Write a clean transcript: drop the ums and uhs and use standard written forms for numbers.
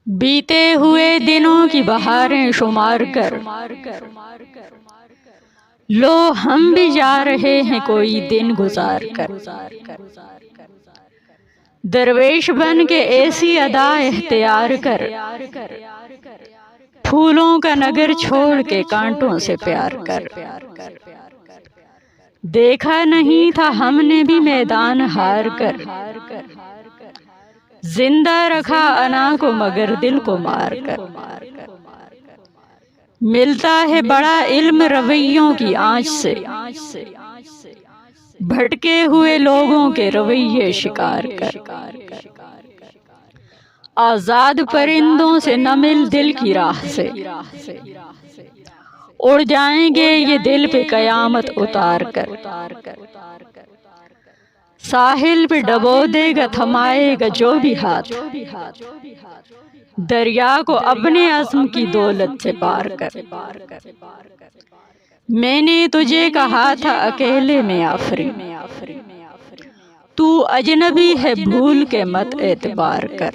بیتے ہوئے دنوں کی بہاریں شمار کر لو ہم بھی جا رہے ہیں کوئی دن گزار کر، درویش بن کے ایسی ادا اختیار کر، پھولوں کا نگر چھوڑ کے کانٹوں سے پیار کر۔ دیکھا نہیں تھا ہم نے بھی میدان ہار کر، زندہ رکھا انا کو مگر دل کو مار کر۔ ملتا ہے بڑا علم رویوں کی آنچ سے، بھٹکے ہوئے لوگوں کے رویے شکار کر۔ آزاد پرندوں سے نہ مل دل کی راہ سے، اڑ جائیں گے یہ دل پہ قیامت اتار کر۔ ساحل پہ ڈبو دے گا تھمائے گا جو بھی ہاتھ، دریا کو اپنے عزم کی دولت سے پار کر۔ میں نے تجھے کہا تھا اکیلے میں آفریں، تو اجنبی ہے بھول کے مت اعتبار کر۔